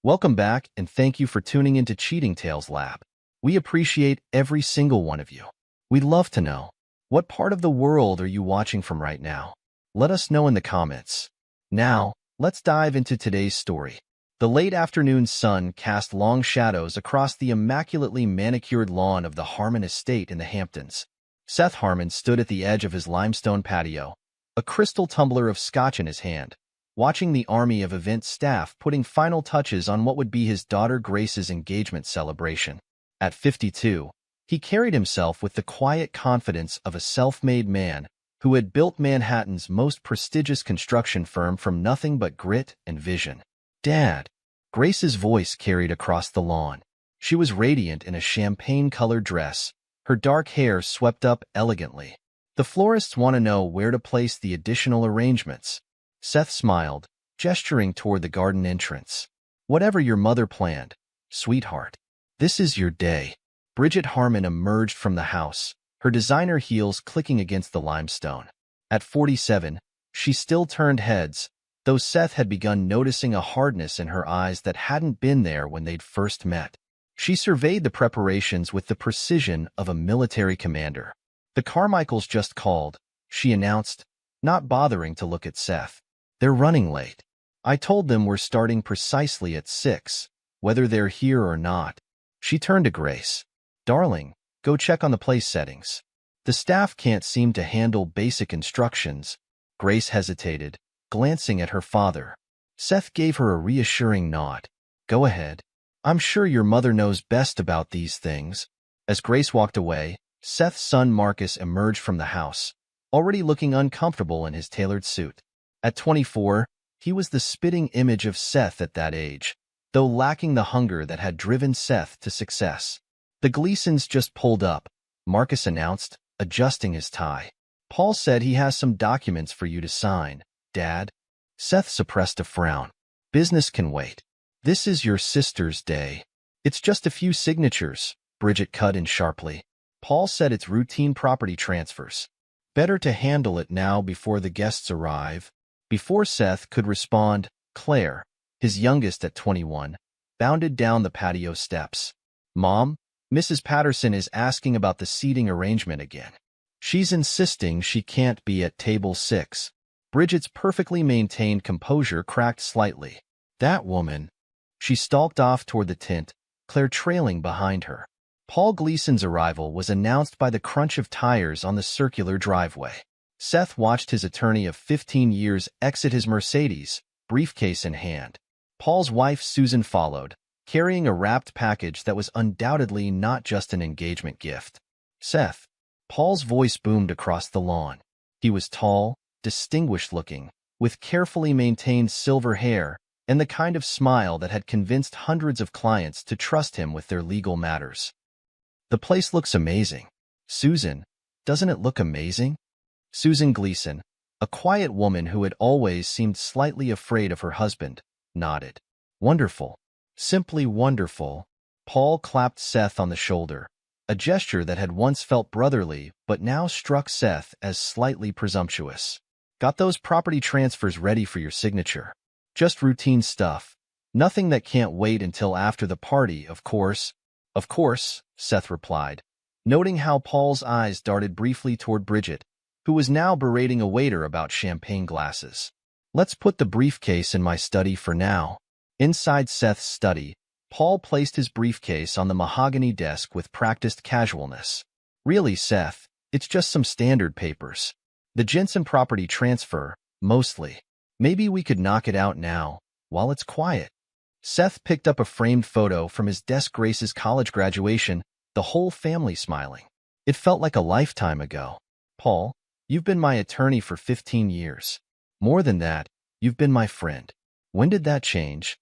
Welcome back, and thank you for tuning into Cheating Tales Lab. We appreciate every single one of you. We'd love to know, what part of the world are you watching from right now? Let us know in the comments. Now, let's dive into today's story. The late afternoon sun cast long shadows across the immaculately manicured lawn of the Harmon estate in the Hamptons. Seth Harmon stood at the edge of his limestone patio, a crystal tumbler of scotch in his hand, watching the army of event staff putting final touches on what would be his daughter Grace's engagement celebration. At 52, he carried himself with the quiet confidence of a self-made man who had built Manhattan's most prestigious construction firm from nothing but grit and vision. "Dad," Grace's voice carried across the lawn. She was radiant in a champagne-colored dress, her dark hair swept up elegantly. "The florists want to know where to place the additional arrangements." Seth smiled, gesturing toward the garden entrance. "Whatever your mother planned, sweetheart. This is your day." Bridget Harmon emerged from the house, her designer heels clicking against the limestone. At 47, she still turned heads, though Seth had begun noticing a hardness in her eyes that hadn't been there when they'd first met. She surveyed the preparations with the precision of a military commander. "The Carmichaels just called," she announced, not bothering to look at Seth. "They're running late. I told them we're starting precisely at 6, whether they're here or not." She turned to Grace. "Darling, go check on the place settings. The staff can't seem to handle basic instructions." Grace hesitated, glancing at her father. Seth gave her a reassuring nod. "Go ahead. I'm sure your mother knows best about these things." As Grace walked away, Seth's son Marcus emerged from the house, already looking uncomfortable in his tailored suit. At 24, he was the spitting image of Seth at that age, though lacking the hunger that had driven Seth to success. "The Gleasons just pulled up," Marcus announced, adjusting his tie. "Paul said he has some documents for you to sign, Dad." Seth suppressed a frown. "Business can wait. This is your sister's day." "It's just a few signatures," Bridget cut in sharply. "Paul said it's routine property transfers. Better to handle it now before the guests arrive." Before Seth could respond, Claire, his youngest at 21, bounded down the patio steps. "Mom, Mrs. Patterson is asking about the seating arrangement again. She's insisting she can't be at table 6. Bridget's perfectly maintained composure cracked slightly. "That woman." She stalked off toward the tent, Claire trailing behind her. Paul Gleason's arrival was announced by the crunch of tires on the circular driveway. Seth watched his attorney of 15 years exit his Mercedes, briefcase in hand. Paul's wife Susan followed, carrying a wrapped package that was undoubtedly not just an engagement gift. "Seth." Paul's voice boomed across the lawn. He was tall, distinguished-looking, with carefully maintained silver hair and the kind of smile that had convinced hundreds of clients to trust him with their legal matters. "The place looks amazing." "Susan, doesn't it look amazing?" Susan Gleason, a quiet woman who had always seemed slightly afraid of her husband, nodded. "Wonderful. Simply wonderful." Paul clapped Seth on the shoulder, a gesture that had once felt brotherly but now struck Seth as slightly presumptuous. "Got those property transfers ready for your signature. Just routine stuff. Nothing that can't wait until after the party, of course." "Of course," Seth replied, noting how Paul's eyes darted briefly toward Bridget, who was now berating a waiter about champagne glasses. "Let's put the briefcase in my study for now." Inside Seth's study, Paul placed his briefcase on the mahogany desk with practiced casualness. "Really, Seth, it's just some standard papers. The Jensen property transfer, mostly. Maybe we could knock it out now, while it's quiet." Seth picked up a framed photo from his desk. Grace's college graduation, the whole family smiling. It felt like a lifetime ago. "Paul, you've been my attorney for 15 years. More than that, you've been my friend. When did that change?"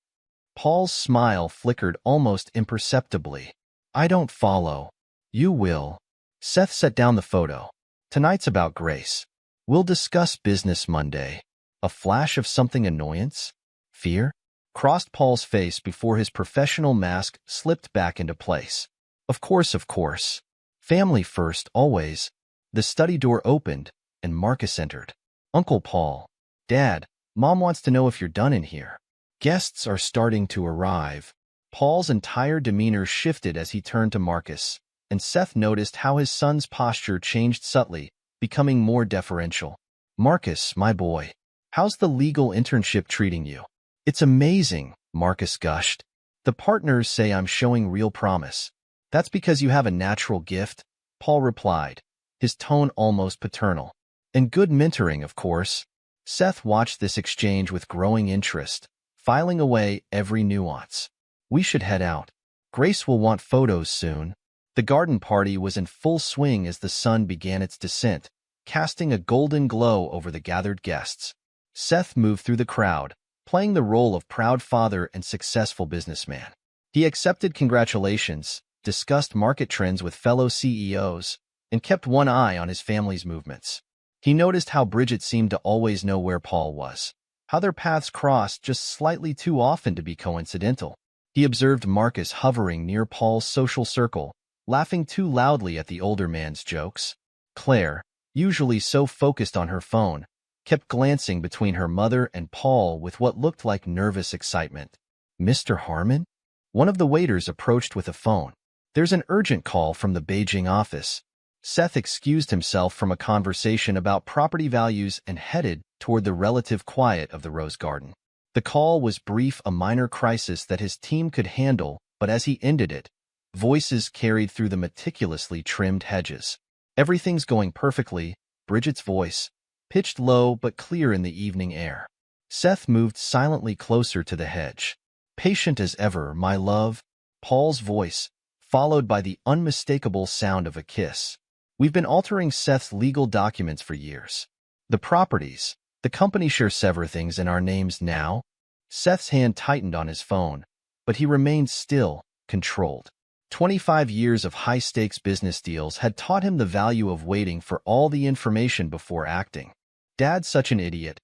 Paul's smile flickered almost imperceptibly. "I don't follow." "You will." Seth set down the photo. "Tonight's about Grace. We'll discuss business Monday." A flash of something annoyance? Fear? Crossed Paul's face before his professional mask slipped back into place. Of course. Family first, always." The study door opened, and Marcus entered. "Uncle Paul." "Dad, Mom wants to know if you're done in here." Guests are starting to arrive. Paul's entire demeanor shifted as he turned to Marcus, and Seth noticed how his son's posture changed subtly, becoming more deferential. Marcus, my boy, how's the legal internship treating you? It's amazing, Marcus gushed. The partners say I'm showing real promise. That's because you have a natural gift, Paul replied, his tone almost paternal. And good mentoring, of course. Seth watched this exchange with growing interest, filing away every nuance. We should head out. Grace will want photos soon. The garden party was in full swing as the sun began its descent, casting a golden glow over the gathered guests. Seth moved through the crowd, playing the role of proud father and successful businessman. He accepted congratulations, discussed market trends with fellow CEOs, and kept one eye on his family's movements. He noticed how Bridget seemed to always know where Paul was, how their paths crossed just slightly too often to be coincidental. He observed Marcus hovering near Paul's social circle, laughing too loudly at the older man's jokes. Claire, usually so focused on her phone, kept glancing between her mother and Paul with what looked like nervous excitement. Mr. Harmon? One of the waiters approached with a phone. There's an urgent call from the Beijing office. Seth excused himself from a conversation about property values and headed toward the relative quiet of the rose garden. The call was brief, a minor crisis that his team could handle, but as he ended it, voices carried through the meticulously trimmed hedges. Everything's going perfectly, Bridget's voice, pitched low but clear in the evening air. Seth moved silently closer to the hedge. Patient as ever, my love, Paul's voice, followed by the unmistakable sound of a kiss. We've been altering Seth's legal documents for years. The properties, the company shares everything's in our names now. Seth's hand tightened on his phone, but he remained still, controlled. 25 years of high-stakes business deals had taught him the value of waiting for all the information before acting. Dad's such an idiot.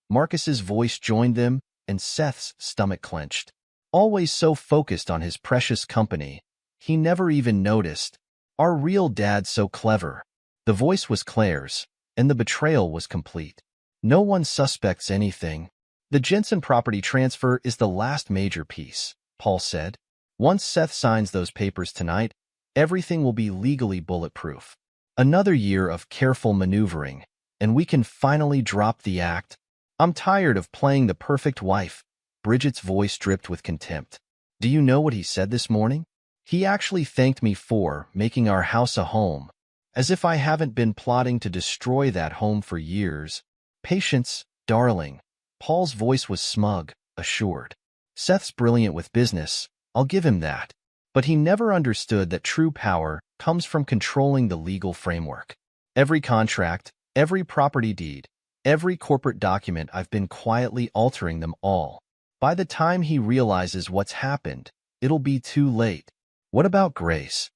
Marcus's voice joined them, and Seth's stomach clenched. Always so focused on his precious company, he never even noticed. Our real dad's so clever. The voice was Claire's, and the betrayal was complete. No one suspects anything. The Jensen property transfer is the last major piece, Paul said. Once Seth signs those papers tonight, everything will be legally bulletproof. Another year of careful maneuvering, and we can finally drop the act. I'm tired of playing the perfect wife. Bridget's voice dripped with contempt. Do you know what he said this morning? He actually thanked me for making our house a home, as if I haven't been plotting to destroy that home for years. Patience, darling. Paul's voice was smug, assured. Seth's brilliant with business, I'll give him that. But he never understood that true power comes from controlling the legal framework. Every contract, every property deed, every corporate document, I've been quietly altering them all. By the time he realizes what's happened, it'll be too late. What about Grace?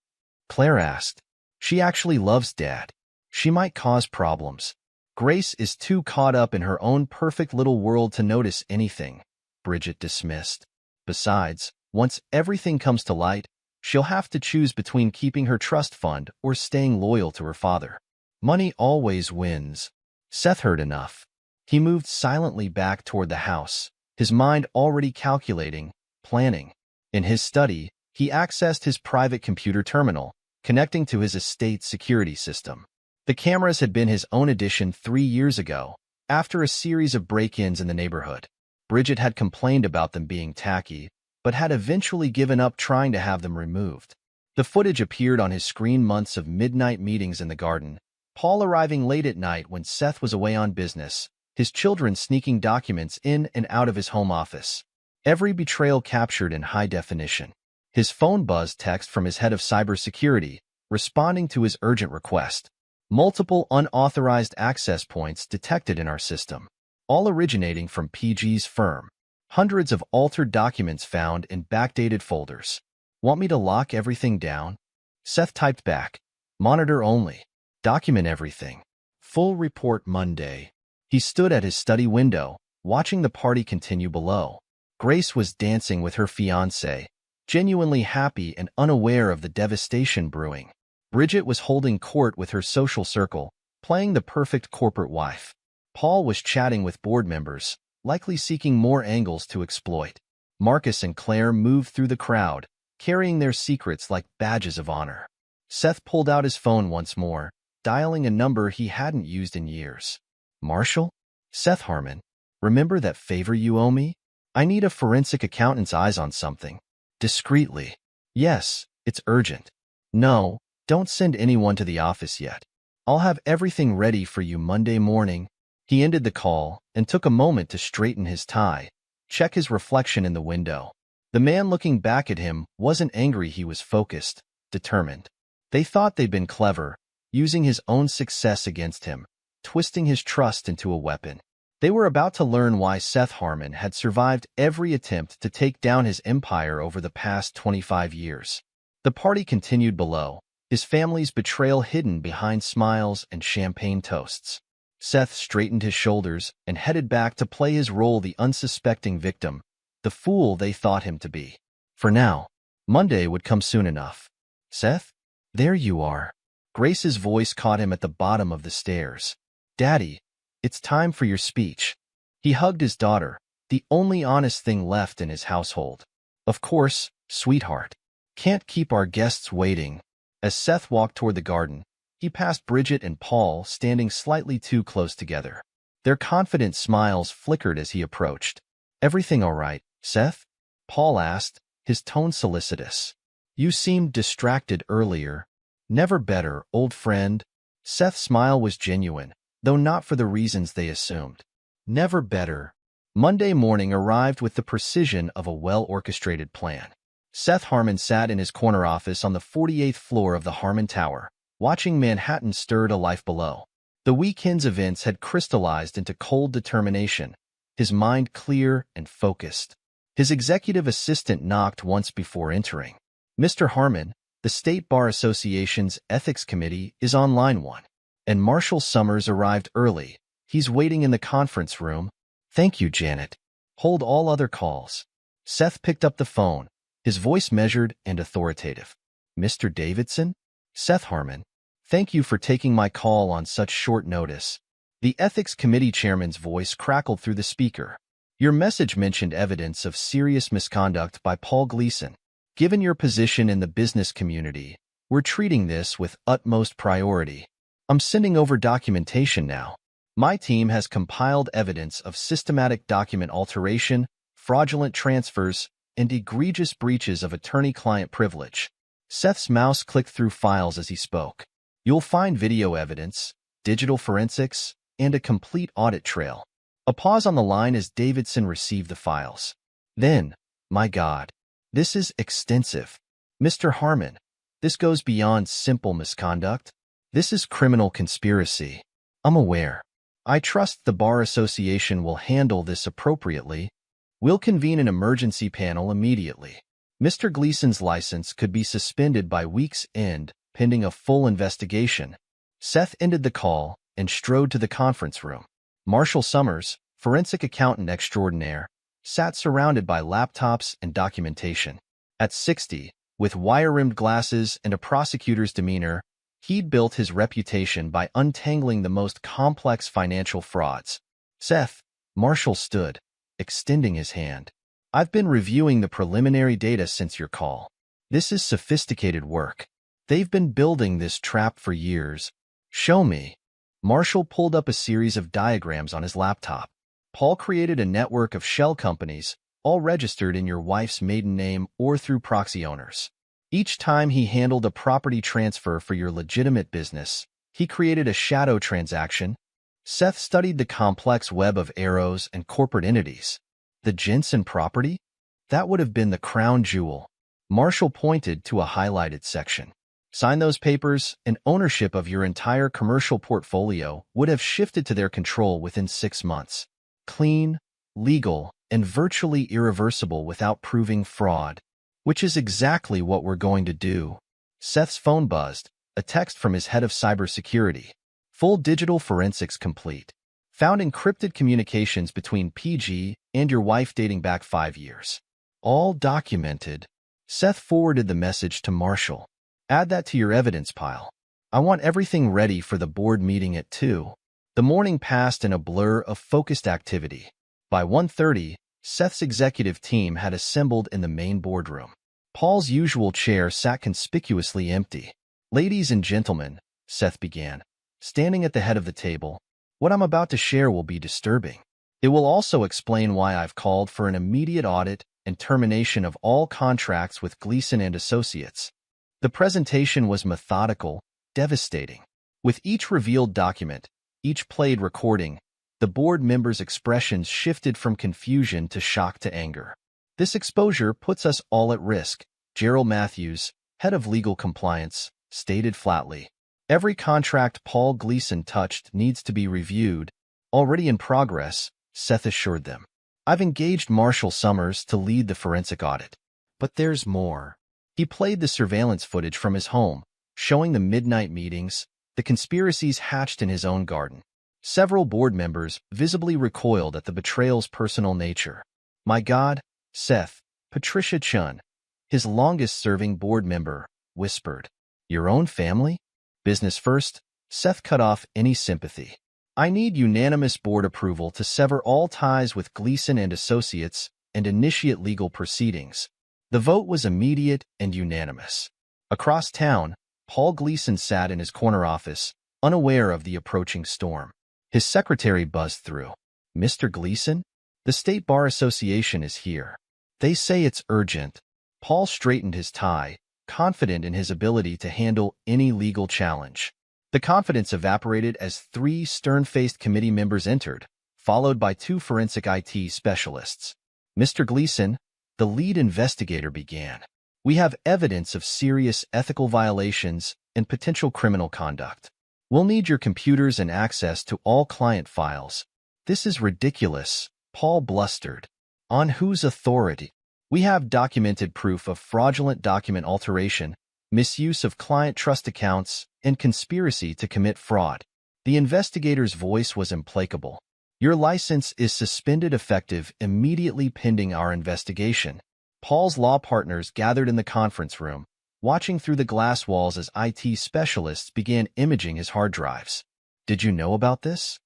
Claire asked. She actually loves Dad. She might cause problems. Grace is too caught up in her own perfect little world to notice anything, Bridget dismissed. Besides, once everything comes to light, she'll have to choose between keeping her trust fund or staying loyal to her father. Money always wins. Seth heard enough. He moved silently back toward the house, his mind already calculating, planning. In his study, he accessed his private computer terminal, connecting to his estate's security system. The cameras had been his own addition 3 years ago, after a series of break-ins in the neighborhood. Bridget had complained about them being tacky, but had eventually given up trying to have them removed. The footage appeared on his screen months of midnight meetings in the garden, Paul arriving late at night when Seth was away on business, his children sneaking documents in and out of his home office. Every betrayal captured in high definition. His phone buzzed text from his head of cybersecurity, responding to his urgent request. Multiple unauthorized access points detected in our system, all originating from PG's firm. Hundreds of altered documents found in backdated folders. Want me to lock everything down? Seth typed back. Monitor only. Document everything. Full report Monday. He stood at his study window, watching the party continue below. Grace was dancing with her fiancé, genuinely happy and unaware of the devastation brewing. Bridget was holding court with her social circle, playing the perfect corporate wife. Paul was chatting with board members, likely seeking more angles to exploit. Marcus and Claire moved through the crowd, carrying their secrets like badges of honor. Seth pulled out his phone once more, dialing a number he hadn't used in years. Marshall? Seth Harmon. Remember that favor you owe me? I need a forensic accountant's eyes on something. Discreetly. Yes, it's urgent. No, don't send anyone to the office yet. I'll have everything ready for you Monday morning. He ended the call and took a moment to straighten his tie, check his reflection in the window. The man looking back at him wasn't angry, he was focused, determined. They thought they'd been clever, using his own success against him, twisting his trust into a weapon. They were about to learn why Seth Harmon had survived every attempt to take down his empire over the past 25 years. The party continued below, his family's betrayal hidden behind smiles and champagne toasts. Seth straightened his shoulders and headed back to play his role, the unsuspecting victim, the fool they thought him to be. For now, Monday would come soon enough. Seth? There you are. Grace's voice caught him at the bottom of the stairs. Daddy, it's time for your speech. He hugged his daughter, the only honest thing left in his household. Of course, sweetheart. Can't keep our guests waiting. As Seth walked toward the garden, he passed Bridget and Paul standing slightly too close together. Their confident smiles flickered as he approached. Everything all right, Seth? Paul asked, his tone solicitous. You seemed distracted earlier. Never better, old friend. Seth's smile was genuine, though not for the reasons they assumed. Never better. Monday morning arrived with the precision of a well-orchestrated plan. Seth Harmon sat in his corner office on the 48th floor of the Harmon Tower, watching Manhattan stir to life below. The weekend's events had crystallized into cold determination, his mind clear and focused. His executive assistant knocked once before entering. Mr. Harmon, the State Bar Association's Ethics Committee is on line 1. And Marshall Summers arrived early. He's waiting in the conference room. Thank you, Janet. Hold all other calls. Seth picked up the phone, his voice measured and authoritative. Mr. Davidson? Seth Harmon. Thank you for taking my call on such short notice. The Ethics Committee chairman's voice crackled through the speaker. Your message mentioned evidence of serious misconduct by Paul Gleason. Given your position in the business community, we're treating this with utmost priority. I'm sending over documentation now. My team has compiled evidence of systematic document alteration, fraudulent transfers, and egregious breaches of attorney-client privilege. Seth's mouse clicked through files as he spoke. You'll find video evidence, digital forensics, and a complete audit trail. A pause on the line as Davidson received the files. Then, my God, this is extensive. Mr. Harmon, this goes beyond simple misconduct. This is criminal conspiracy. I'm aware. I trust the Bar Association will handle this appropriately. We'll convene an emergency panel immediately. Mr. Gleason's license could be suspended by week's end, pending a full investigation. Seth ended the call and strode to the conference room. Marshall Summers, forensic accountant extraordinaire, sat surrounded by laptops and documentation. At 60, with wire-rimmed glasses and a prosecutor's demeanor, he'd built his reputation by untangling the most complex financial frauds. Seth, Marshall stood, extending his hand. I've been reviewing the preliminary data since your call. This is sophisticated work. They've been building this trap for years. Show me. Marshall pulled up a series of diagrams on his laptop. Paul created a network of shell companies, all registered in your wife's maiden name or through proxy owners. Each time he handled a property transfer for your legitimate business, he created a shadow transaction. Seth studied the complex web of arrows and corporate entities. The Jensen property? That would have been the crown jewel. Marshall pointed to a highlighted section. Sign those papers, and ownership of your entire commercial portfolio would have shifted to their control within 6 months. Clean, legal, and virtually irreversible without proving fraud. Which is exactly what we're going to do. Seth's phone buzzed, a text from his head of cybersecurity. Full digital forensics complete. Found encrypted communications between PG and your wife dating back 5 years. All documented. Seth forwarded the message to Marshall. Add that to your evidence pile. I want everything ready for the board meeting at 2. The morning passed in a blur of focused activity. By 1:30, Seth's executive team had assembled in the main boardroom. Paul's usual chair sat conspicuously empty. "Ladies and gentlemen," Seth began, standing at the head of the table, "what I'm about to share will be disturbing. It will also explain why I've called for an immediate audit and termination of all contracts with Gleason and Associates." The presentation was methodical, devastating. With each revealed document, each played recording, the board members' expressions shifted from confusion to shock to anger. "This exposure puts us all at risk," Gerald Matthews, head of legal compliance, stated flatly. "Every contract Paul Gleason touched needs to be reviewed." "Already in progress," Seth assured them. "I've engaged Marshall Summers to lead the forensic audit. But there's more." He played the surveillance footage from his home, showing the midnight meetings, the conspiracies hatched in his own garden. Several board members visibly recoiled at the betrayal's personal nature. "My God," Seth, Patricia Chun, his longest-serving board member, whispered. "Your own family?" "Business first," Seth cut off any sympathy. "I need unanimous board approval to sever all ties with Gleason and Associates and initiate legal proceedings." The vote was immediate and unanimous. Across town, Paul Gleason sat in his corner office, unaware of the approaching storm. His secretary buzzed through. "Mr. Gleason? The State Bar Association is here. They say it's urgent." Paul straightened his tie, confident in his ability to handle any legal challenge. The confidence evaporated as 3 stern-faced committee members entered, followed by 2 forensic IT specialists. "Mr. Gleason," the lead investigator began, "we have evidence of serious ethical violations and potential criminal conduct. We'll need your computers and access to all client files." "This is ridiculous," Paul blustered. "On whose authority?" "We have documented proof of fraudulent document alteration, misuse of client trust accounts, and conspiracy to commit fraud." The investigator's voice was implacable. "Your license is suspended effective immediately pending our investigation." Paul's law partners gathered in the conference room, watching through the glass walls as IT specialists began imaging his hard drives. "Did you know about this?"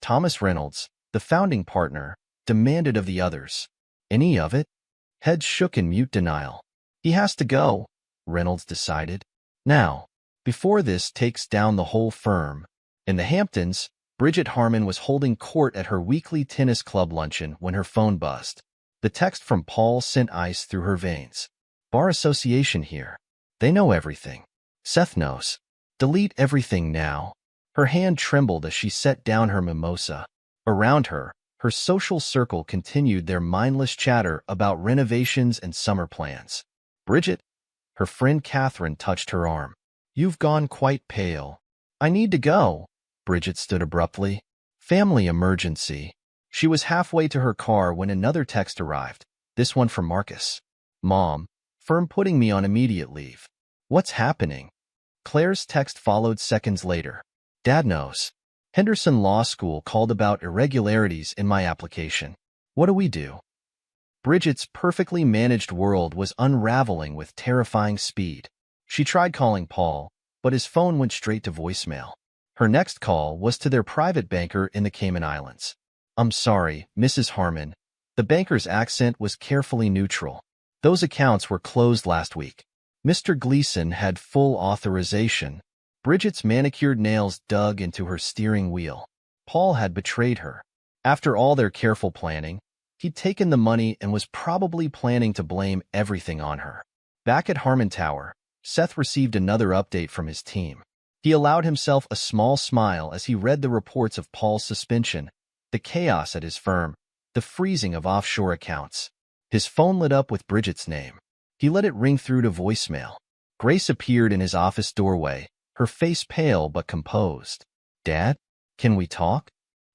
Thomas Reynolds, the founding partner, demanded of the others. "Any of it?" Heads shook in mute denial. "He has to go," Reynolds decided. "Now, before this takes down the whole firm." In the Hamptons, Bridget Harmon was holding court at her weekly tennis club luncheon when her phone buzzed. The text from Paul sent ice through her veins. "Bar Association here. They know everything. Seth knows. Delete everything now." Her hand trembled as she set down her mimosa. Around her, her social circle continued their mindless chatter about renovations and summer plans. "Bridget," her friend Catherine touched her arm. "You've gone quite pale." "I need to go." Bridget stood abruptly. "Family emergency." She was halfway to her car when another text arrived, this one from Marcus. "Mom, firm putting me on immediate leave." "What's happening?" Claire's text followed seconds later. "Dad knows. Henderson Law School called about irregularities in my application. What do we do?" Bridget's perfectly managed world was unraveling with terrifying speed. She tried calling Paul, but his phone went straight to voicemail. Her next call was to their private banker in the Cayman Islands. "I'm sorry, Mrs. Harmon." The banker's accent was carefully neutral. "Those accounts were closed last week. Mr. Gleason had full authorization." Bridget's manicured nails dug into her steering wheel. Paul had betrayed her. After all their careful planning, he'd taken the money and was probably planning to blame everything on her. Back at Harmon Tower, Seth received another update from his team. He allowed himself a small smile as he read the reports of Paul's suspension, the chaos at his firm, the freezing of offshore accounts. His phone lit up with Bridget's name. He let it ring through to voicemail. Grace appeared in his office doorway, her face pale but composed. "Dad, can we talk?"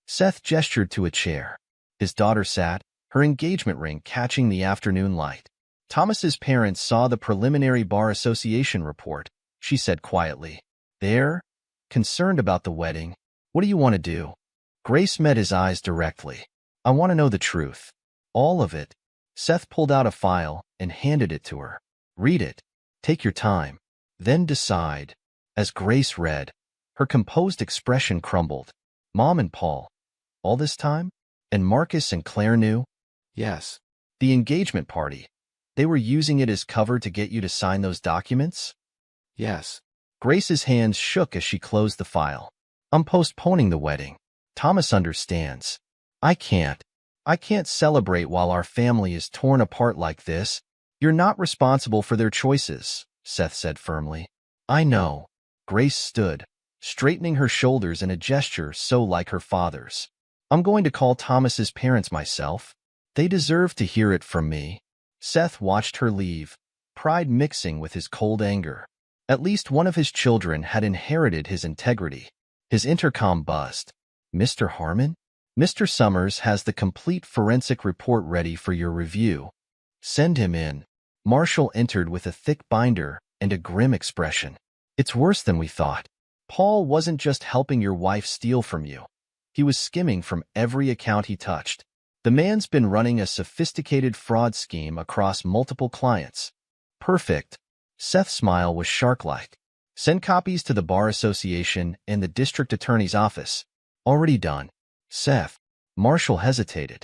Seth gestured to a chair. His daughter sat, her engagement ring catching the afternoon light. "Thomas's parents saw the preliminary Bar Association report," she said quietly. "They're concerned about the wedding. What do you want to do?" Grace met his eyes directly. "I want to know the truth. All of it." Seth pulled out a file and handed it to her. "Read it. Take your time. Then decide." As Grace read, her composed expression crumbled. "Mom and Paul. All this time? And Marcus and Claire knew? Yes. The engagement party. They were using it as cover to get you to sign those documents? Yes. Grace's hands shook as she closed the file. I'm postponing the wedding. Thomas understands. I can't. I can't celebrate while our family is torn apart like this. You're not responsible for their choices, Seth said firmly. I know. Grace stood, straightening her shoulders in a gesture so like her father's. I'm going to call Thomas's parents myself. They deserve to hear it from me. Seth watched her leave, pride mixing with his cold anger. At least one of his children had inherited his integrity. His intercom buzzed. Mr. Harmon? Mr. Summers has the complete forensic report ready for your review. Send him in. Marshall entered with a thick binder and a grim expression. It's worse than we thought. Paul wasn't just helping your wife steal from you. He was skimming from every account he touched. The man's been running a sophisticated fraud scheme across multiple clients. Perfect. Seth's smile was shark-like. Send copies to the Bar Association and the District Attorney's office. Already done. Seth. Marshall hesitated.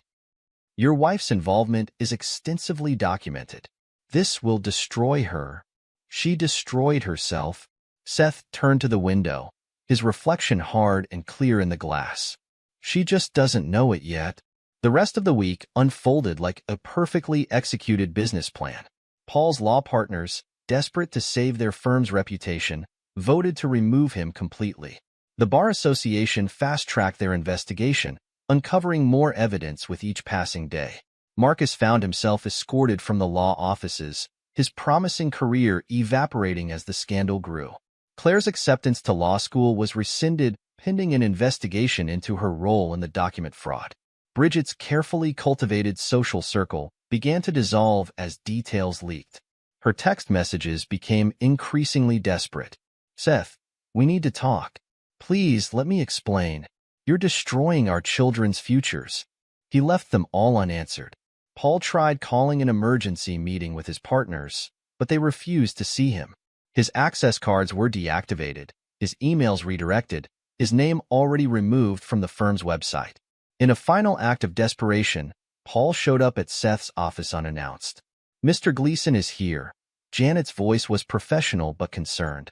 Your wife's involvement is extensively documented. This will destroy her. She destroyed herself. Seth turned to the window, his reflection hard and clear in the glass. She just doesn't know it yet. The rest of the week unfolded like a perfectly executed business plan. Paul's law partners, desperate to save their firm's reputation, voted to remove him completely. The Bar Association fast-tracked their investigation, uncovering more evidence with each passing day. Marcus found himself escorted from the law offices, his promising career evaporating as the scandal grew. Claire's acceptance to law school was rescinded pending an investigation into her role in the document fraud. Bridget's carefully cultivated social circle began to dissolve as details leaked. Her text messages became increasingly desperate. Seth, we need to talk. Please let me explain. You're destroying our children's futures. He left them all unanswered. Paul tried calling an emergency meeting with his partners, but they refused to see him. His access cards were deactivated, his emails redirected, his name already removed from the firm's website. In a final act of desperation, Paul showed up at Seth's office unannounced. Mr. Gleason is here. Janet's voice was professional but concerned.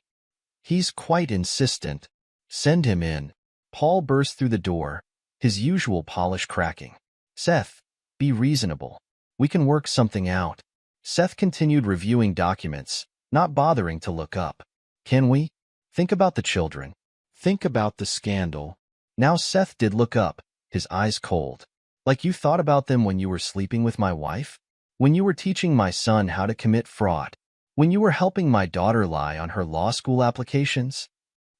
He's quite insistent. Send him in. Paul burst through the door, his usual polish cracking. Seth, be reasonable. We can work something out. Seth continued reviewing documents, not bothering to look up. Can we? Think about the children. Think about the scandal. Now Seth did look up, his eyes cold. Like you thought about them when you were sleeping with my wife? When you were teaching my son how to commit fraud? When you were helping my daughter lie on her law school applications?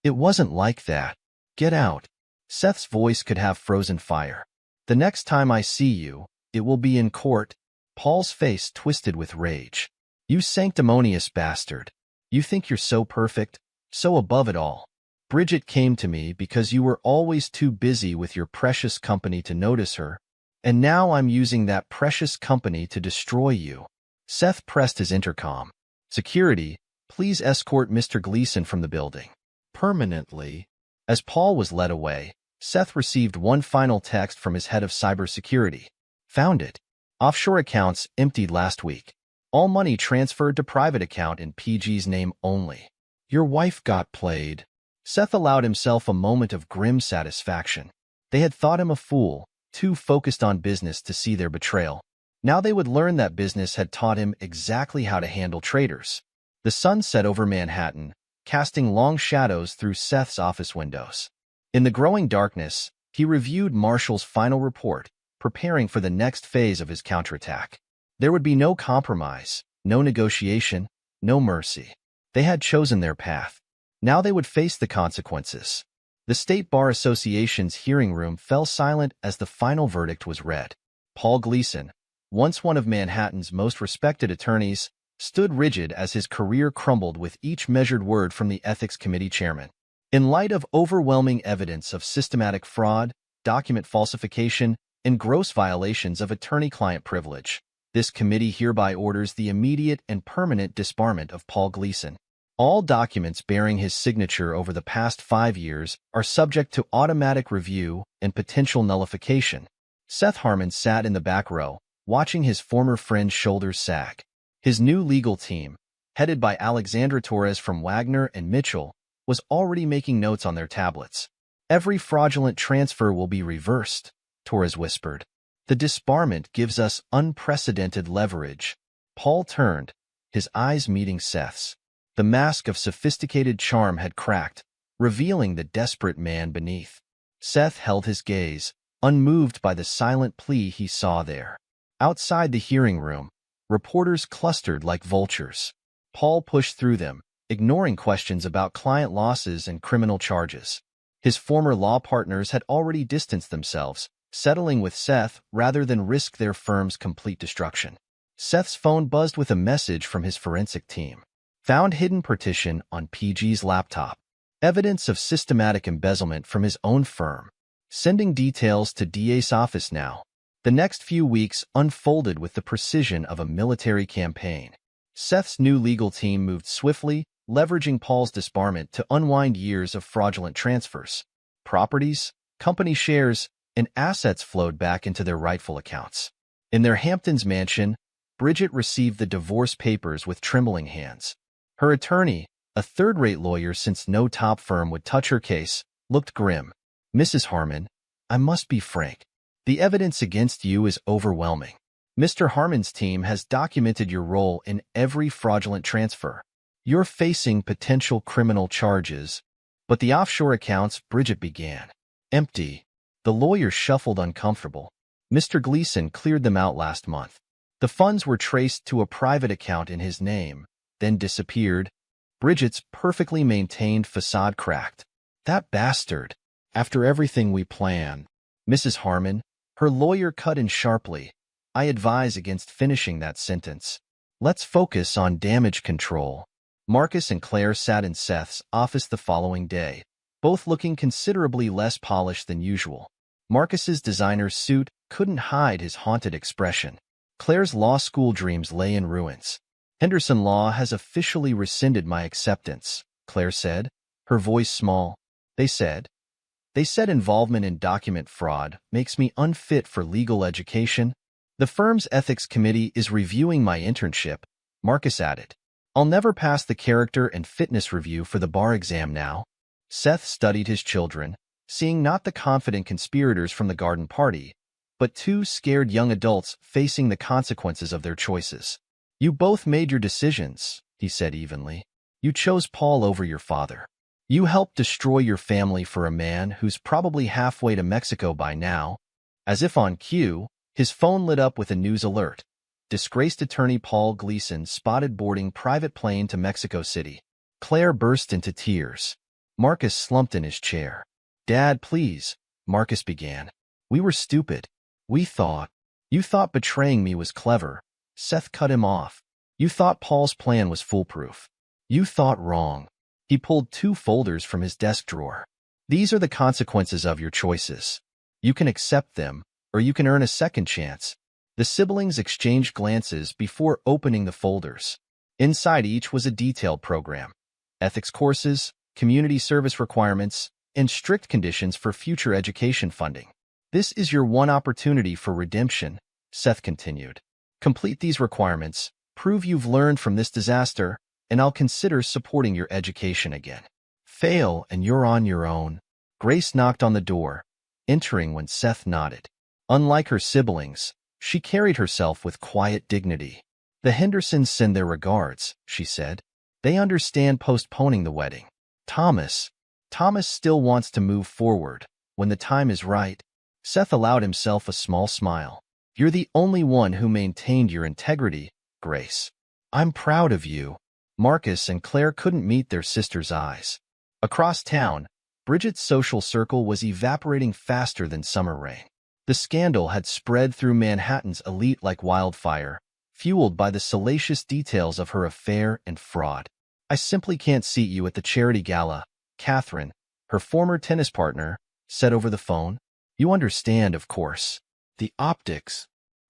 It wasn't like that. Get out. Seth's voice could have frozen fire. The next time I see you, it will be in court. Paul's face twisted with rage. You sanctimonious bastard. You think you're so perfect, so above it all. Bridget came to me because you were always too busy with your precious company to notice her, and now I'm using that precious company to destroy you. Seth pressed his intercom. Security, please escort Mr. Gleason from the building. Permanently. As Paul was led away, Seth received one final text from his head of cybersecurity. Found it. Offshore accounts emptied last week. All money transferred to private account in PG's name only. Your wife got played. Seth allowed himself a moment of grim satisfaction. They had thought him a fool, too focused on business to see their betrayal. Now they would learn that business had taught him exactly how to handle traitors. The sun set over Manhattan, casting long shadows through Seth's office windows. In the growing darkness, he reviewed Marshall's final report, preparing for the next phase of his counterattack. There would be no compromise, no negotiation, no mercy. They had chosen their path. Now they would face the consequences. The State Bar Association's hearing room fell silent as the final verdict was read. Paul Gleason, once one of Manhattan's most respected attorneys, stood rigid as his career crumbled with each measured word from the Ethics Committee chairman. In light of overwhelming evidence of systematic fraud, document falsification, and gross violations of attorney-client privilege, this committee hereby orders the immediate and permanent disbarment of Paul Gleason. All documents bearing his signature over the past 5 years are subject to automatic review and potential nullification. Seth Harmon sat in the back row, watching his former friend's shoulders sag. His new legal team, headed by Alexandra Torres from Wagner and Mitchell, was already making notes on their tablets. "Every fraudulent transfer will be reversed," Torres whispered. "The disbarment gives us unprecedented leverage." Paul turned, his eyes meeting Seth's. The mask of sophisticated charm had cracked, revealing the desperate man beneath. Seth held his gaze, unmoved by the silent plea he saw there. Outside the hearing room, reporters clustered like vultures. Paul pushed through them, ignoring questions about client losses and criminal charges. His former law partners had already distanced themselves, settling with Seth rather than risk their firm's complete destruction. Seth's phone buzzed with a message from his forensic team. Found hidden partition on PG's laptop. Evidence of systematic embezzlement from his own firm. Sending details to DA's office now. The next few weeks unfolded with the precision of a military campaign. Seth's new legal team moved swiftly, leveraging Paul's disbarment to unwind years of fraudulent transfers. Properties, company shares, and assets flowed back into their rightful accounts. In their Hamptons mansion, Bridget received the divorce papers with trembling hands. Her attorney, a third-rate lawyer since no top firm would touch her case, looked grim. "Mrs. Harmon, I must be frank. The evidence against you is overwhelming. Mr. Harmon's team has documented your role in every fraudulent transfer. You're facing potential criminal charges." "But the offshore accounts," Bridget began. "Empty." The lawyer shuffled, uncomfortable. "Mr. Gleason cleared them out last month. The funds were traced to a private account in his name, then disappeared." Bridget's perfectly maintained facade cracked. "That bastard. After everything we planned." "Mrs. Harmon," her lawyer cut in sharply, "I advise against finishing that sentence. Let's focus on damage control." Marcus and Claire sat in Seth's office the following day, both looking considerably less polished than usual. Marcus's designer suit couldn't hide his haunted expression. Claire's law school dreams lay in ruins. "Henderson Law has officially rescinded my acceptance," Claire said, her voice small. They said involvement in document fraud makes me unfit for legal education. The firm's ethics committee is reviewing my internship," Marcus added. "I'll never pass the character and fitness review for the bar exam now." Seth studied his children, seeing not the confident conspirators from the garden party, but two scared young adults facing the consequences of their choices. "You both made your decisions," he said evenly. "You chose Paul over your father. You helped destroy your family for a man who's probably halfway to Mexico by now." As if on cue, his phone lit up with a news alert. Disgraced attorney Paul Gleason spotted boarding private plane to Mexico City. Claire burst into tears. Marcus slumped in his chair. "Dad, please," Marcus began. "We were stupid. You thought betraying me was clever." Seth cut him off. "You thought Paul's plan was foolproof. You thought wrong." He pulled two folders from his desk drawer. "These are the consequences of your choices. You can accept them, or you can earn a second chance." The siblings exchanged glances before opening the folders. Inside each was a detailed program. Ethics courses, community service requirements, and strict conditions for future education funding. "This is your one opportunity for redemption," Seth continued. "Complete these requirements, prove you've learned from this disaster, and I'll consider supporting your education again. Fail, and you're on your own." Grace knocked on the door, entering when Seth nodded. Unlike her siblings, she carried herself with quiet dignity. "The Hendersons send their regards," she said. "They understand postponing the wedding. Thomas still wants to move forward when the time is right." Seth allowed himself a small smile. "You're the only one who maintained your integrity, Grace. I'm proud of you." Marcus and Claire couldn't meet their sister's eyes. Across town, Bridget's social circle was evaporating faster than summer rain. The scandal had spread through Manhattan's elite like wildfire, fueled by the salacious details of her affair and fraud. "I simply can't seat you at the charity gala," Catherine, her former tennis partner, said over the phone. "You understand, of course. The optics."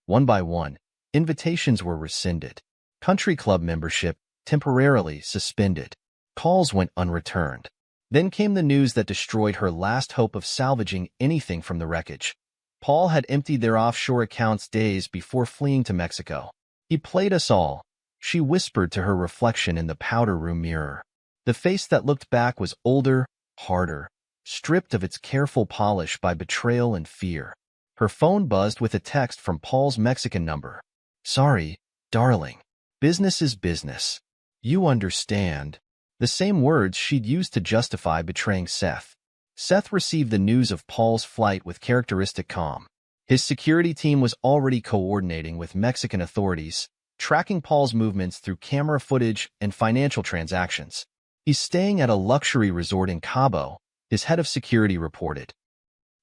One by one, invitations were rescinded. Country club membership temporarily suspended. Calls went unreturned. Then came the news that destroyed her last hope of salvaging anything from the wreckage. Paul had emptied their offshore accounts days before fleeing to Mexico. He played us all, she whispered to her reflection in the powder room mirror. The face that looked back was older, harder, stripped of its careful polish by betrayal and fear. Her phone buzzed with a text from Paul's Mexican number. "Sorry, darling. Business is business. You understand." The same words she'd used to justify betraying Seth. Seth received the news of Paul's flight with characteristic calm. His security team was already coordinating with Mexican authorities, tracking Paul's movements through camera footage and financial transactions. "He's staying at a luxury resort in Cabo," his head of security reported.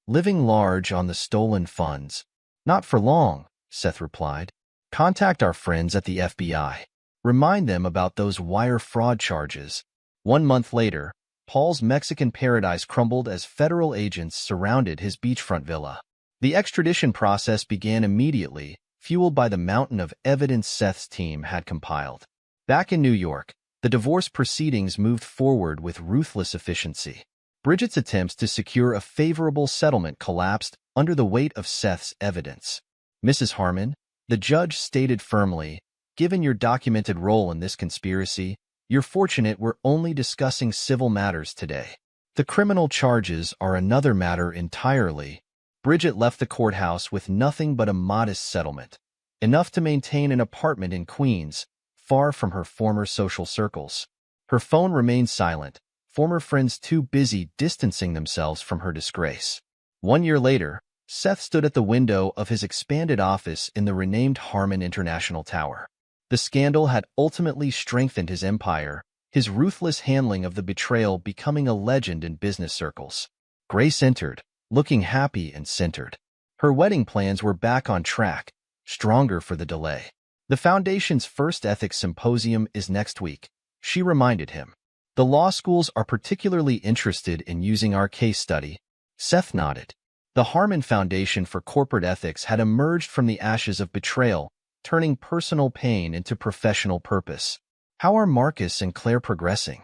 "Living large on the stolen funds." "Not for long," Seth replied. "Contact our friends at the FBI. Remind them about those wire fraud charges." 1 month later, Paul's Mexican paradise crumbled as federal agents surrounded his beachfront villa. The extradition process began immediately, fueled by the mountain of evidence Seth's team had compiled. Back in New York, the divorce proceedings moved forward with ruthless efficiency. Bridget's attempts to secure a favorable settlement collapsed under the weight of Seth's evidence. "Mrs. Harmon," the judge stated firmly, "given your documented role in this conspiracy, you're fortunate we're only discussing civil matters today. The criminal charges are another matter entirely." Bridget left the courthouse with nothing but a modest settlement, enough to maintain an apartment in Queens, far from her former social circles. Her phone remained silent, former friends too busy distancing themselves from her disgrace. 1 year later, Seth stood at the window of his expanded office in the renamed Harmon International Tower. The scandal had ultimately strengthened his empire, his ruthless handling of the betrayal becoming a legend in business circles. Grace entered, looking happy and centered. Her wedding plans were back on track, stronger for the delay. "The Foundation's first ethics symposium is next week," she reminded him. "The law schools are particularly interested in using our case study." Seth nodded. The Harmon Foundation for Corporate Ethics had emerged from the ashes of betrayal, turning personal pain into professional purpose. "How are Marcus and Claire progressing?"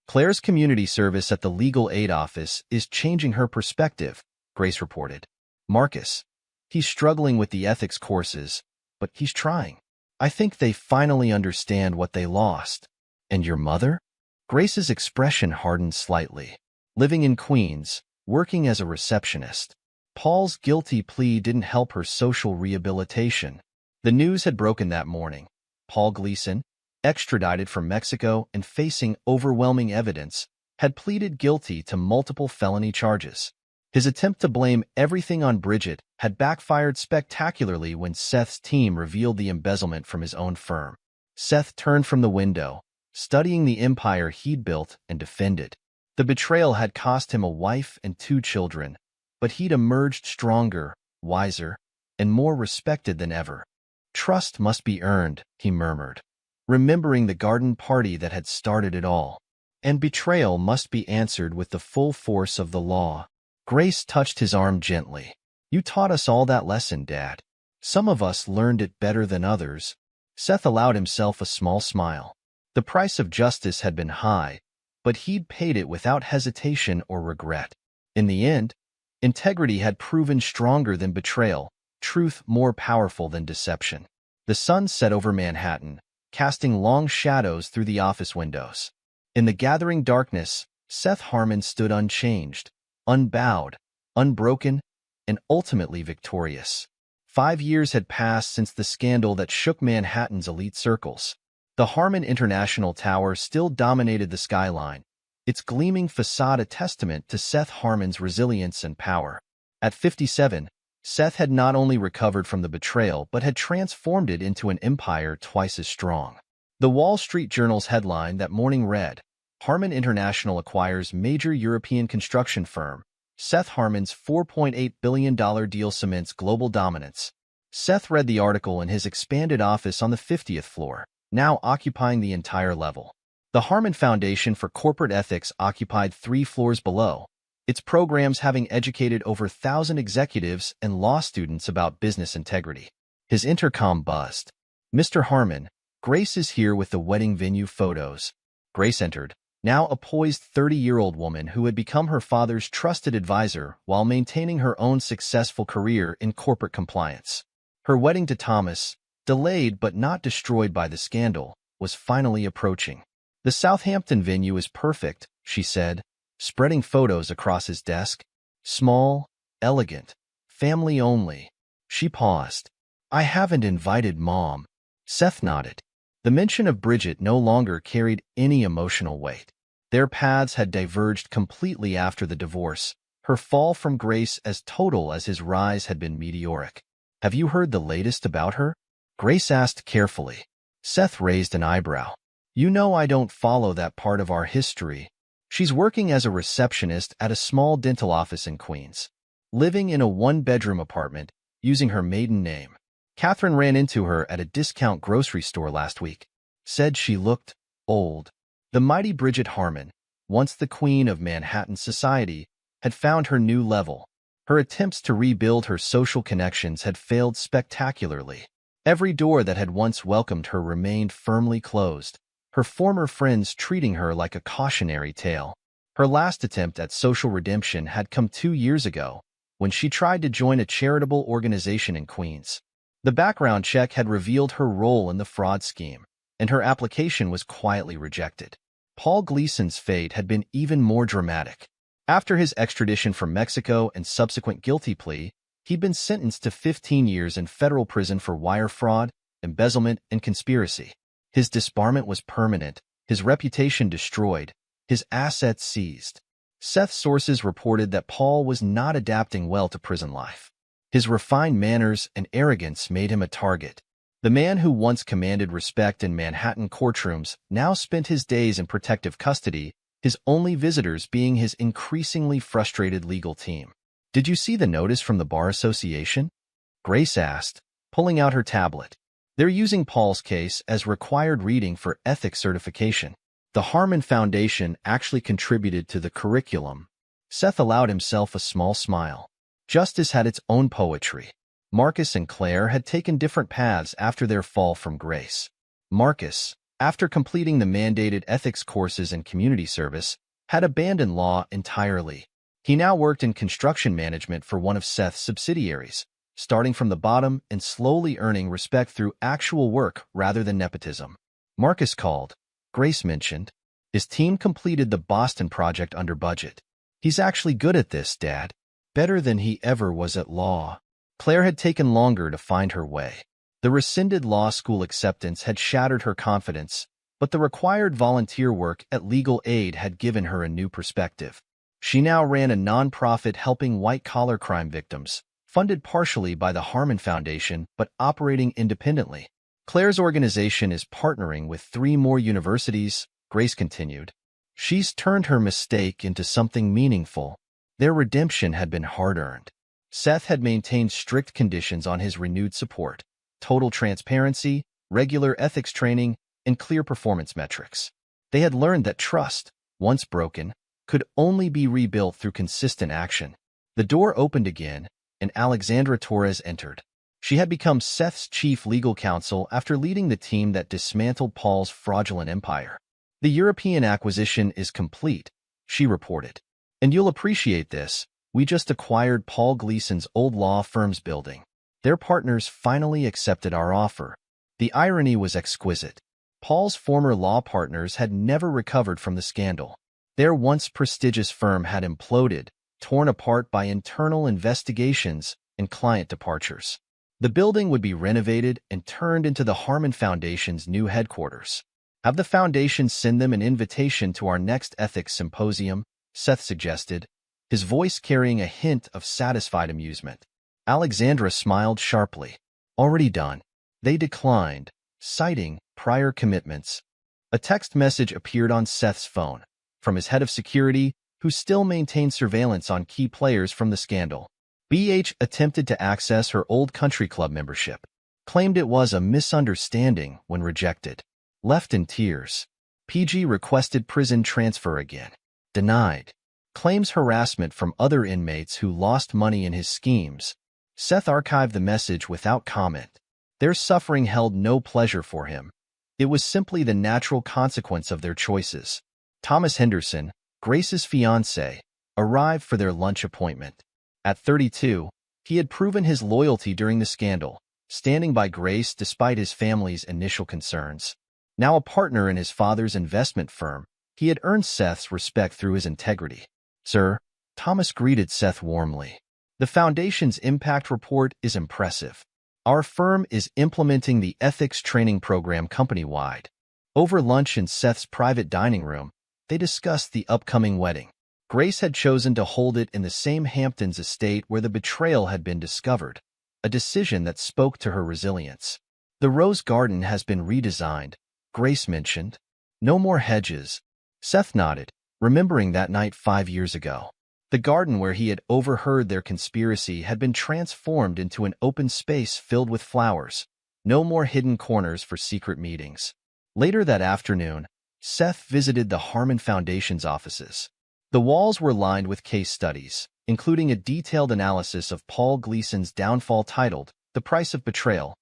"Claire's community service at the legal aid office is changing her perspective," Grace reported. "Marcus, he's struggling with the ethics courses, but he's trying. I think they finally understand what they lost." "And your mother?" Grace's expression hardened slightly. "Living in Queens, working as a receptionist." Paul's guilty plea didn't help her social rehabilitation. The news had broken that morning. Paul Gleason, extradited from Mexico and facing overwhelming evidence, had pleaded guilty to multiple felony charges. His attempt to blame everything on Bridget had backfired spectacularly when Seth's team revealed the embezzlement from his own firm. Seth turned from the window, studying the empire he'd built and defended. The betrayal had cost him a wife and 2 children, but he'd emerged stronger, wiser, and more respected than ever. "Trust must be earned," he murmured, remembering the garden party that had started it all. "And betrayal must be answered with the full force of the law." Grace touched his arm gently. "You taught us all that lesson, Dad. Some of us learned it better than others." Seth allowed himself a small smile. The price of justice had been high, but he'd paid it without hesitation or regret. In the end, integrity had proven stronger than betrayal, truth more powerful than deception. The sun set over Manhattan, casting long shadows through the office windows. In the gathering darkness, Seth Harmon stood unchanged, unbowed, unbroken, and ultimately victorious. 5 years had passed since the scandal that shook Manhattan's elite circles. The Harmon International Tower still dominated the skyline, its gleaming facade a testament to Seth Harmon's resilience and power. At 57, Seth had not only recovered from the betrayal but had transformed it into an empire twice as strong. The Wall Street Journal's headline that morning read, "Harmon International acquires major European construction firm. Seth Harmon's $4.8 billion deal cements global dominance." Seth read the article in his expanded office on the 50th floor, now occupying the entire level. The Harmon Foundation for Corporate Ethics occupied 3 floors below, its programs having educated over 1,000 executives and law students about business integrity. His intercom buzzed. "Mr. Harmon, Grace is here with the wedding venue photos." Grace entered, now a poised 30-year-old woman who had become her father's trusted advisor while maintaining her own successful career in corporate compliance. Her wedding to Thomas, delayed but not destroyed by the scandal, was finally approaching. "The Southampton venue is perfect," she said, spreading photos across his desk. "Small, elegant, family only." She paused. "I haven't invited Mom." Seth nodded. The mention of Bridget no longer carried any emotional weight. Their paths had diverged completely after the divorce, her fall from grace as total as his rise had been meteoric. "Have you heard the latest about her?" Grace asked carefully. Seth raised an eyebrow. "You know I don't follow that part of our history. She's working as a receptionist at a small dental office in Queens, living in a one-bedroom apartment, using her maiden name. Catherine ran into her at a discount grocery store last week. Said she looked old." The mighty Bridget Harmon, once the queen of Manhattan society, had found her new level. Her attempts to rebuild her social connections had failed spectacularly. Every door that had once welcomed her remained firmly closed, her former friends treating her like a cautionary tale. Her last attempt at social redemption had come 2 years ago, when she tried to join a charitable organization in Queens. The background check had revealed her role in the fraud scheme, and her application was quietly rejected. Paul Gleason's fate had been even more dramatic. After his extradition from Mexico and subsequent guilty plea, he'd been sentenced to 15 years in federal prison for wire fraud, embezzlement, and conspiracy. His disbarment was permanent, his reputation destroyed, his assets seized. Seth's sources reported that Paul was not adapting well to prison life. His refined manners and arrogance made him a target. The man who once commanded respect in Manhattan courtrooms now spent his days in protective custody, his only visitors being his increasingly frustrated legal team. "Did you see the notice from the Bar Association?" Grace asked, pulling out her tablet. "They're using Paul's case as required reading for ethics certification. The Harmon Foundation actually contributed to the curriculum." Seth allowed himself a small smile. Justice had its own poetry. Marcus and Claire had taken different paths after their fall from grace. Marcus, after completing the mandated ethics courses and community service, had abandoned law entirely. He now worked in construction management for one of Seth's subsidiaries, starting from the bottom and slowly earning respect through actual work rather than nepotism. Marcus called. Grace mentioned. "His team completed the Boston project under budget. He's actually good at this, Dad. Better than he ever was at law." Claire had taken longer to find her way. The rescinded law school acceptance had shattered her confidence, but the required volunteer work at Legal Aid had given her a new perspective. She now ran a nonprofit helping white-collar crime victims, funded partially by the Harmon Foundation but operating independently. Claire's organization is partnering with 3 more universities, Grace continued. She's turned her mistake into something meaningful. Their redemption had been hard-earned. Seth had maintained strict conditions on his renewed support: total transparency, regular ethics training, and clear performance metrics. They had learned that trust, once broken, could only be rebuilt through consistent action. The door opened again, and Alexandra Torres entered. She had become Seth's chief legal counsel after leading the team that dismantled Paul's fraudulent empire. "The European acquisition is complete," she reported. "And you'll appreciate this. We just acquired Paul Gleason's old law firm's building. Their partners finally accepted our offer." The irony was exquisite. Paul's former law partners had never recovered from the scandal. Their once prestigious firm had imploded, torn apart by internal investigations and client departures. The building would be renovated and turned into the Harmon Foundation's new headquarters. "Have the foundation send them an invitation to our next ethics symposium," Seth suggested, his voice carrying a hint of satisfied amusement. Alexandra smiled sharply. "Already done." They declined, citing prior commitments. A text message appeared on Seth's phone, from his head of security, who still maintained surveillance on key players from the scandal. BH attempted to access her old country club membership, claimed it was a misunderstanding when rejected. Left in tears. PG requested prison transfer again. Denied. Claims harassment from other inmates who lost money in his schemes. Seth archived the message without comment. Their suffering held no pleasure for him. It was simply the natural consequence of their choices. Thomas Henderson, Grace's fiancé, arrived for their lunch appointment. At 32, he had proven his loyalty during the scandal, standing by Grace despite his family's initial concerns. Now a partner in his father's investment firm, he had earned Seth's respect through his integrity. "Sir," Thomas greeted Seth warmly. "The Foundation's impact report is impressive. Our firm is implementing the ethics training program company-wide." Over lunch in Seth's private dining room, they discussed the upcoming wedding. Grace had chosen to hold it in the same Hamptons estate where the betrayal had been discovered, a decision that spoke to her resilience. "The rose garden has been redesigned," Grace mentioned. "No more hedges." Seth nodded, remembering that night 5 years ago. The garden where he had overheard their conspiracy had been transformed into an open space filled with flowers. No more hidden corners for secret meetings. Later that afternoon, Seth visited the Harmon Foundation's offices. The walls were lined with case studies, including a detailed analysis of Paul Gleason's downfall titled "The Price of Betrayal: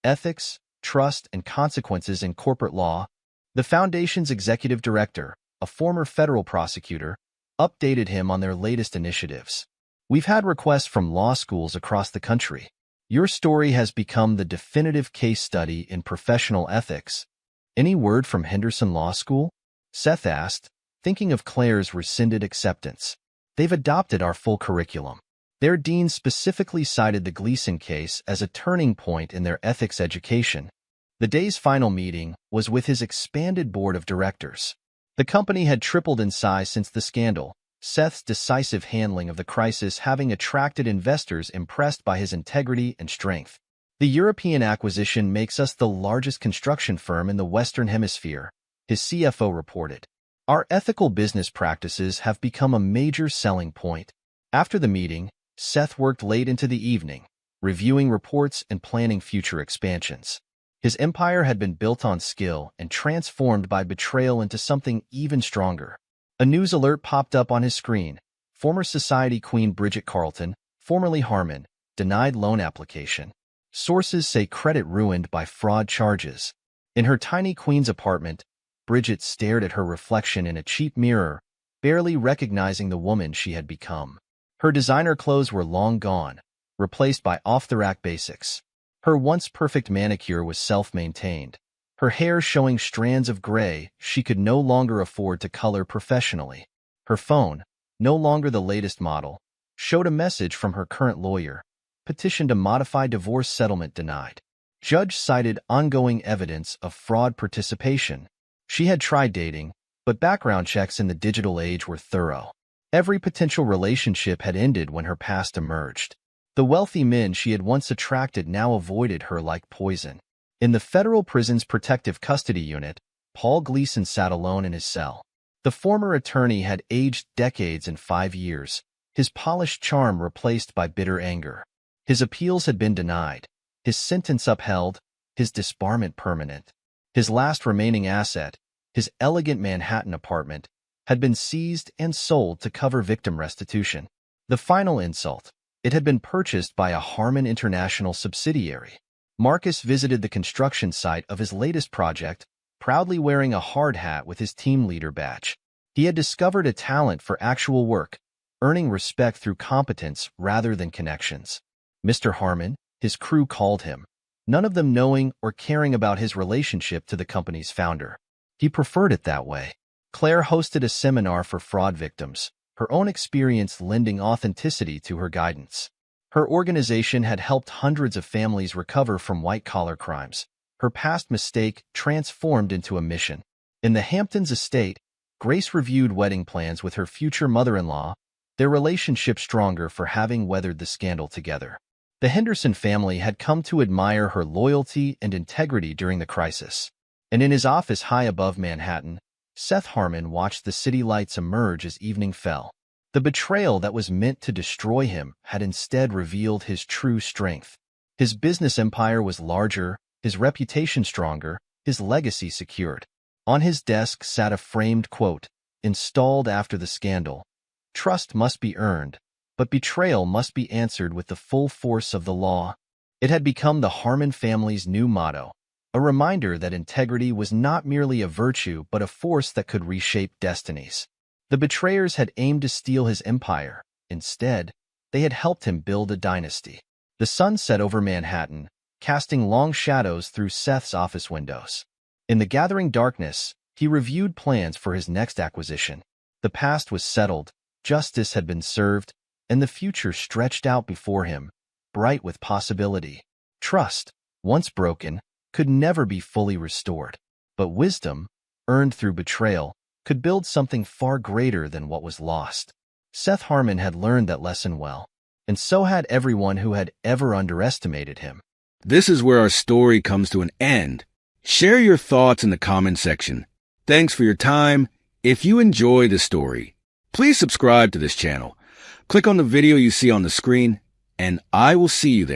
Ethics, Trust, and Consequences in Corporate Law." The Foundation's executive director, a former federal prosecutor, updated him on their latest initiatives. "We've had requests from law schools across the country. Your story has become the definitive case study in professional ethics." "Any word from Henderson Law School?" Seth asked, thinking of Claire's rescinded acceptance. "They've adopted our full curriculum. Their dean specifically cited the Gleason case as a turning point in their ethics education." The day's final meeting was with his expanded board of directors. The company had tripled in size since the scandal, Seth's decisive handling of the crisis having attracted investors impressed by his integrity and strength. "The European acquisition makes us the largest construction firm in the Western Hemisphere," his CFO reported. "Our ethical business practices have become a major selling point." After the meeting, Seth worked late into the evening, reviewing reports and planning future expansions. His empire had been built on skill and transformed by betrayal into something even stronger. A news alert popped up on his screen. Former Society Queen Bridget Carlton, formerly Harmon, denied loan application. Sources say credit ruined by fraud charges. In her tiny Queens apartment, Bridget stared at her reflection in a cheap mirror, barely recognizing the woman she had become. Her designer clothes were long gone, replaced by off-the-rack basics. Her once perfect manicure was self-maintained, her hair showing strands of gray she could no longer afford to color professionally. Her phone, no longer the latest model, showed a message from her current lawyer: "Petition to modify divorce settlement denied." Judge cited ongoing evidence of fraud participation. She had tried dating, but background checks in the digital age were thorough. Every potential relationship had ended when her past emerged. The wealthy men she had once attracted now avoided her like poison. In the federal prison's protective custody unit, Paul Gleason sat alone in his cell. The former attorney had aged decades in 5 years, his polished charm replaced by bitter anger. His appeals had been denied, his sentence upheld, his disbarment permanent. His last remaining asset, his elegant Manhattan apartment, had been seized and sold to cover victim restitution. The final insult: it had been purchased by a Harmon International subsidiary. Marcus visited the construction site of his latest project, proudly wearing a hard hat with his team leader badge. He had discovered a talent for actual work, earning respect through competence rather than connections. Mr. Harmon, his crew called him, none of them knowing or caring about his relationship to the company's founder. He preferred it that way. Claire hosted a seminar for fraud victims, her own experience lending authenticity to her guidance. Her organization had helped hundreds of families recover from white-collar crimes, her past mistake transformed into a mission. In the Hamptons estate, Grace reviewed wedding plans with her future mother-in-law, their relationship stronger for having weathered the scandal together. The Henderson family had come to admire her loyalty and integrity during the crisis. And in his office high above Manhattan, Seth Harmon watched the city lights emerge as evening fell. The betrayal that was meant to destroy him had instead revealed his true strength. His business empire was larger, his reputation stronger, his legacy secured. On his desk sat a framed quote, installed after the scandal: "Trust must be earned, but betrayal must be answered with the full force of the law." It had become the Harmon family's new motto, a reminder that integrity was not merely a virtue but a force that could reshape destinies. The betrayers had aimed to steal his empire. Instead, they had helped him build a dynasty. The sun set over Manhattan, casting long shadows through Seth's office windows. In the gathering darkness, he reviewed plans for his next acquisition. The past was settled, justice had been served, and the future stretched out before him, bright with possibility. Trust, once broken, could never be fully restored. But wisdom, earned through betrayal, could build something far greater than what was lost. Seth Harmon had learned that lesson well, and so had everyone who had ever underestimated him. This is where our story comes to an end. Share your thoughts in the comment section. Thanks for your time. If you enjoy this story, please subscribe to this channel. Click on the video you see on the screen, and I will see you there.